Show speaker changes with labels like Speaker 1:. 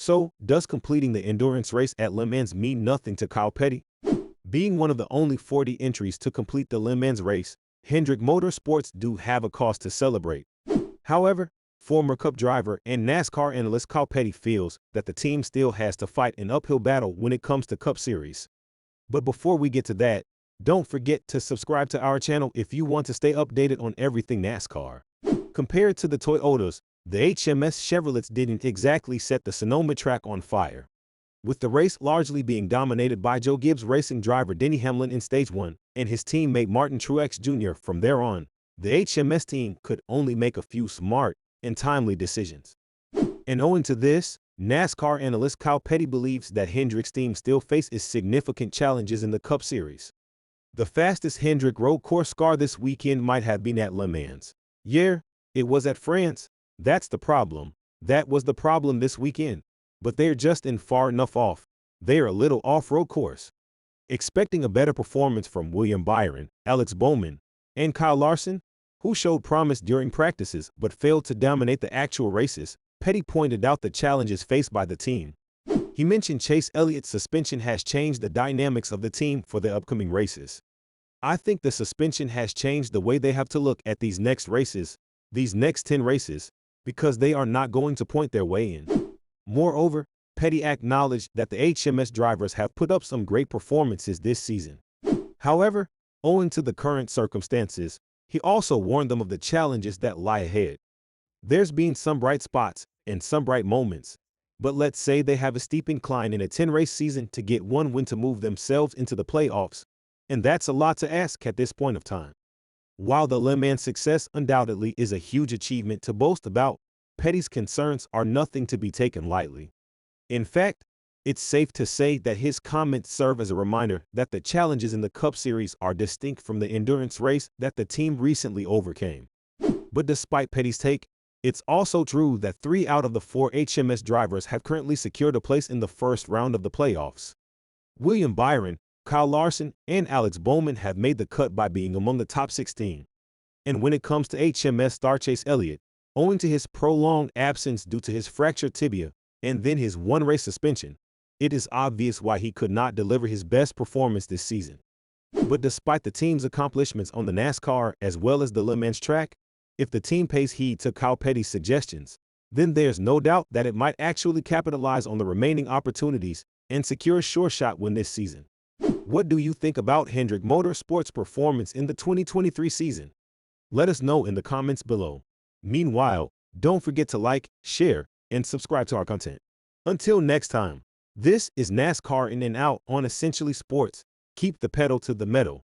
Speaker 1: So, does completing the endurance race at Le Mans mean nothing to Kyle Petty? Being one of the only 40 entries to complete the Le Mans race, Hendrick Motorsports do have a cause to celebrate. However, former Cup driver and NASCAR analyst Kyle Petty feels that the team still has to fight an uphill battle when it comes to Cup Series. But before we get to that, don't forget to subscribe to our channel if you want to stay updated on everything NASCAR. Compared to the Toyotas, the HMS Chevrolets didn't exactly set the Sonoma track on fire. With the race largely being dominated by Joe Gibbs racing driver Denny Hamlin in Stage 1 and his teammate Martin Truex Jr. from there on, the HMS team could only make a few smart and timely decisions. And owing to this, NASCAR analyst Kyle Petty believes that Hendrick's team still faces significant challenges in the Cup Series. The fastest Hendrick road course car this weekend might have been at Le Mans. Yeah, it was at France. That's the problem. That was the problem this weekend. But they're just in far enough off. They're a little off-road course. Expecting a better performance from Byron, Bowman, and Kyle Larson, who showed promise during practices but failed to dominate the actual races, Petty pointed out the challenges faced by the team. He mentioned Elliott's suspension has changed the dynamics of the team for the upcoming races. I think the suspension has changed the way they have to look at these next 10 races, because they are not going to point their way in. Moreover, Petty acknowledged that the HMS drivers have put up some great performances this season. However, owing to the current circumstances, he also warned them of the challenges that lie ahead. There's been some bright spots and some bright moments, but let's say they have a steep incline in a 10-race season to get one win to move themselves into the playoffs, and that's a lot to ask at this point of time. While the Le Mans success undoubtedly is a huge achievement to boast about, Petty's concerns are nothing to be taken lightly. In fact, it's safe to say that his comments serve as a reminder that the challenges in the Cup Series are distinct from the endurance race that the team recently overcame. But despite Petty's take, it's also true that 3 out of the 4 HMS drivers have currently secured a place in the first round of the playoffs. Byron, Kyle Larson, and Bowman have made the cut by being among the top 16. And when it comes to HMS star Elliott, owing to his prolonged absence due to his fractured tibia and then his one-race suspension, it is obvious why he could not deliver his best performance this season. But despite the team's accomplishments on the NASCAR as well as the Le Mans track, if the team pays heed to Kyle Petty's suggestions, then there's no doubt that it might actually capitalize on the remaining opportunities and secure a sure shot win this season. What do you think about Hendrick Motorsports' performance in the 2023 season? Let us know in the comments below. Meanwhile, don't forget to like, share, and subscribe to our content. Until next time, this is NASCAR In and Out on Essentially Sports. Keep the pedal to the metal.